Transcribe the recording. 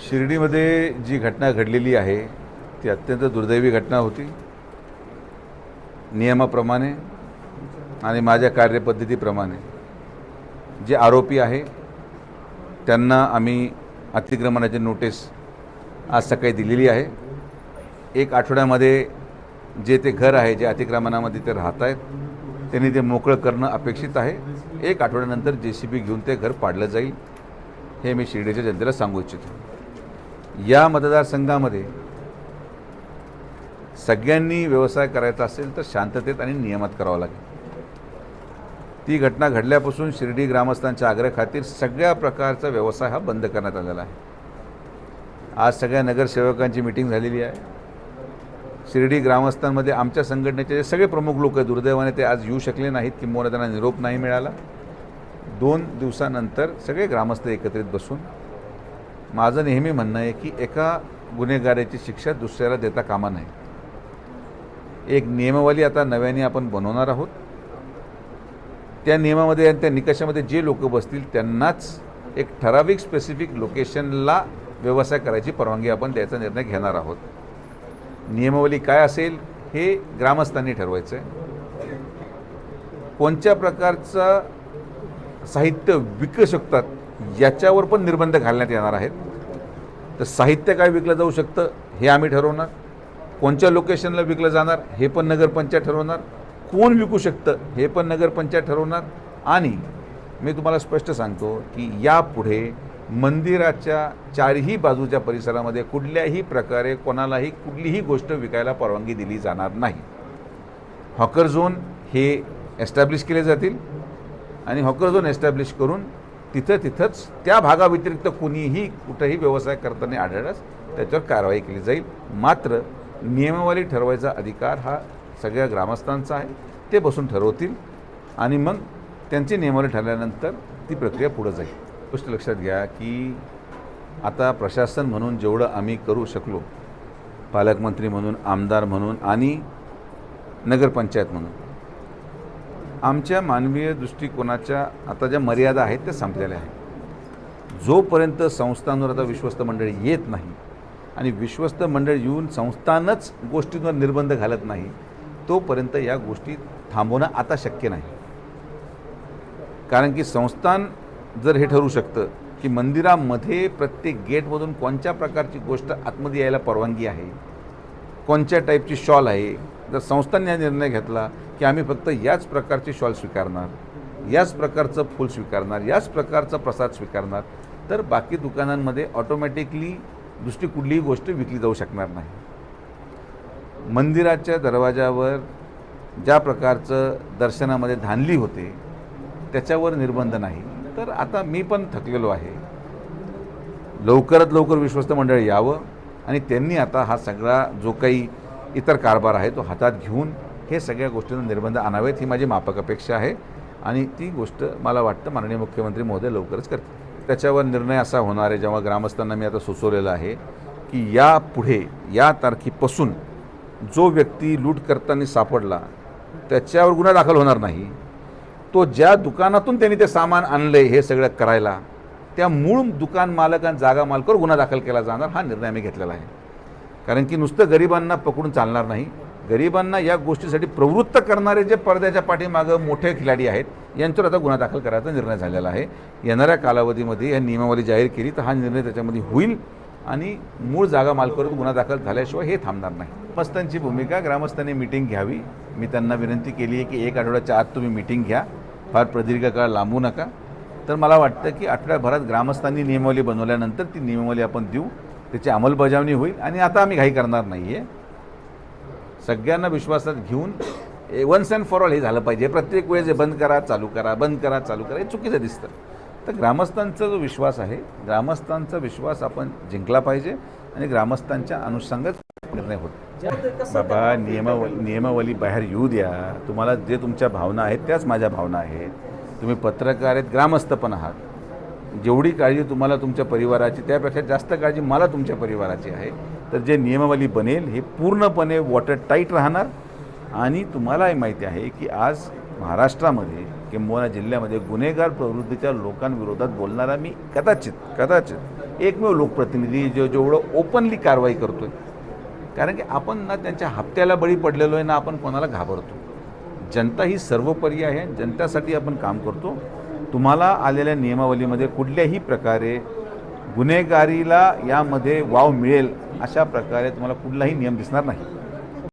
शिर्डीमध्ये जी घटना घडलेली आहे ती अत्यंत दुर्दैवी घटना होती. नियमाप्रमाणे आणि माझ्या कार्यपद्धतीप्रमाणे जे आरोपी आहे त्यांना आम्ही अतिक्रमणाची नोटीस आज सकाळी दिलेली आहे. एक आठवड्यामध्ये जे ते घर आहे, जे अतिक्रमणामध्ये ते राहत आहेत, त्यांनी ते मोकळं करणं अपेक्षित आहे. एक आठवड्यानंतर JCB घेऊन ते घर पाडलं जाईल, हे मी शिर्डीच्या जनतेला सांगू इच्छितो. या मतदारसंघामध्ये सगळ्यांनी व्यवसाय करायचा असेल तर शांततेत आणि नियमात करावा लागेल. ती घटना घडल्यापासून शिर्डी ग्रामस्थांच्या आग्रहाखातीर सगळ्या प्रकारचा व्यवसाय हा बंद करण्यात आलेला आहे. आज सगळ्या नगरसेवकांची मीटिंग झालेली आहे. शिर्डी ग्रामस्थांमध्ये आमच्या संघटनेचे जे सगळे प्रमुख लोक आहेत, दुर्दैवाने ते आज येऊ शकले नाहीत, किंबहुना त्यांना निरोप नाही मिळाला. 2 दिवसानंतर सगळे ग्रामस्थ एकत्रित बसून माझं नेहमी म्हणणं आहे की एका गुन्हेगाराची शिक्षा दुसऱ्याला देता कामा नये. एक नियमावली आता नव्याने आपण बनवणार आहोत. त्या नियमामध्ये आणि त्या निकषामध्ये जे लोक बसतील त्यांनाच एक ठराविक स्पेसिफिक लोकेशनला व्यवसाय करायची परवानगी आपण द्यायचा निर्णय घेणार आहोत. नियमावली काय असेल हे ग्रामस्थांनी ठरवायचं आहे. कोणत्या प्रकारचं साहित्य विकू शकतात याच्यावर पण निर्बंध घालण्यात येणार आहेत. तर साहित्य काय विकलं जाऊ शकतं हे आम्ही ठरवणार. कोणत्या लोकेशनला विकलं जाणार हे पण नगरपंचायत ठरवणार. कोण विकू शकतं हे पण नगरपंचायत ठरवणार. आणि मी तुम्हाला स्पष्ट सांगतो की यापुढे मंदिराच्या चारही बाजूच्या परिसरामध्ये कुठल्याही प्रकारे कोणालाही कुठलीही गोष्ट विकायला परवानगी दिली जाणार नाही. हॉकर झोन हे एस्टॅब्लिश केले जातील आणि हॉकर झोन एस्टॅब्लिश करून तिथंच त्या भागाव्यतिरिक्त कुणीही कुठेही व्यवसाय करताना आढळल्यास त्याच्यावर कारवाई केली जाईल. मात्र नियमावली ठरवायचा अधिकार हा सगळ्या ग्रामस्थांचा आहे. ते बसून ठरवतील आणि मग त्यांची नियमावली ठरल्यानंतर ती प्रक्रिया पुढे जाईल. गोष्ट लक्षात घ्या की आता प्रशासन म्हणून जेवढं आम्ही करू शकलो, पालकमंत्री म्हणून, आमदार म्हणून आणि नगरपंचायत म्हणून, आमच्या मानवीय दृष्टिकोनाच्या आता ज्या मर्यादा आहेत त्या संपलेल्या आहेत. जोपर्यंत संस्थांवर आता विश्वस्त मंडळ येत नाही आणि विश्वस्त मंडळ येऊन संस्थानच गोष्टींवर निर्बंध घालत नाही, तोपर्यंत या गोष्टी थांबवणं आता शक्य नाही. कारण की संस्थान जर हे ठरवू शकतं की मंदिरामध्ये प्रत्येक गेटमधून कोणत्या प्रकारची गोष्ट आतमध्ये यायला परवानगी आहे, कोणत्या टाईपची शॉल आहे, जर संस्थांनी हा निर्णय घेतला की आम्ही फक्त याच प्रकारची शॉल स्वीकारणार, याच प्रकारचं फूल स्वीकारणार, याच प्रकारचा प्रसाद स्वीकारणार, तर बाकी दुकानांमध्ये ऑटोमॅटिकली दुसरी कुठलीही गोष्ट विकली जाऊ शकणार नाही. मंदिराच्या दरवाजावर ज्या प्रकारचं दर्शनामध्ये धानली होते त्याच्यावर निर्बंध नाही. तर आता मी पण थकलेलो आहे. लवकरात लवकर विश्वस्त मंडळ यावं आणि त्यांनी आता हा सगळा जो काही इतर कारभार आहे तो हातात घेऊन हे सगळ्या गोष्टींना निर्बंध आणावेत, ही माझी माफक अपेक्षा आहे. आणि ती गोष्ट मला वाटतं माननीय मुख्यमंत्री महोदय लवकरच करतील. त्याच्यावर निर्णय असा होणार आहे, जेव्हा ग्रामस्थांना मी आता सुचवलेलं आहे की यापुढे या तारखेपासून जो व्यक्ती लूट करताना सापडला त्याच्यावर गुन्हा दाखल होणार नाही. तो ज्या दुकानातून त्यांनी ते सामान आणलं हे सगळं करायला, त्या मूळ दुकान मालक आणि जागा मालकावर गुन्हा दाखल केला जाणार, हा निर्णय आम्ही घेतलेला आहे. कारण की नुसतं गरिबांना पकडून चालणार नाही. गरिबांना या गोष्टीसाठी प्रवृत्त करणारे जे पडद्याच्या पाठीमागं मोठे खिलाडी आहेत यांच्यावर आता गुन्हा दाखल करायचा निर्णय झालेला आहे. येणाऱ्या कालावधीमध्ये या नियमावली जाहीर केली तर हा निर्णय त्याच्यामध्ये होईल आणि मूळ जागा मालकावर गुन्हा दाखल झाल्याशिवाय हे थांबणार नाही. ग्रामस्थांची भूमिका, ग्रामस्थांनी मीटिंग घ्यावी. मी त्यांना विनंती केली आहे की 1 आठवड्याच्या आत तुम्ही मीटिंग घ्या, फार प्रदीर्घ काळ लांबू नका. तर मला वाटतं की आठवड्याभरात ग्रामस्थांनी नियमावली बनवल्यानंतर ती नियमावली आपण देऊ, त्याची अंमलबजावणी होईल. आणि आता आम्ही घाई करणार नाही आहे. सगळ्यांना विश्वासात घेऊन वन्स अँड फॉर ऑल हे झालं पाहिजे. प्रत्येक वेळेस बंद करा चालू करा, बंद करा चालू करा, हे चुकीचं दिसतं. तर ग्रामस्थांचा जो विश्वास आहे, ग्रामस्थांचा विश्वास आपण जिंकला पाहिजे आणि ग्रामस्थांच्या अनुषंगात निर्णय होतो. बाबा, नियमावली बाहेर येऊ द्या. तुम्हाला जे तुमच्या भावना आहेत त्याच माझ्या भावना आहेत. तुम्ही पत्रकार आहेत, ग्रामस्थ पण आहात. जेवढी काळजी तुम्हाला तुमच्या परिवाराची त्यापेक्षा जास्त काळजी मला तुमच्या परिवाराची आहे. तर जे नियमावली बनेल हे पूर्णपणे वॉटर टाईट राहणार. आणि तुम्हालाही माहिती आहे की आज महाराष्ट्रामध्ये किंबहुना जिल्ह्यामध्ये गुन्हेगार प्रवृत्तीच्या लोकांविरोधात बोलणारा मी कदाचित एकमेव लोकप्रतिनिधी जेवढं ओपनली कारवाई करतो आहे. कारण की आपण ना त्यांच्या हप्त्याला बळी पडलेलो आहे ना आपण कोणाला घाबरतो. जनता ही सर्वोपरी आहे. जनतेसाठी आपण काम करतो. तुम्हाला आलेल्या नियमावलीमध्ये कुठल्याही प्रकारे गुन्हेगारीला यामध्ये वाव मिळेल अशा प्रकारे तुम्हाला कुठलाही नियम दिसणार नाही.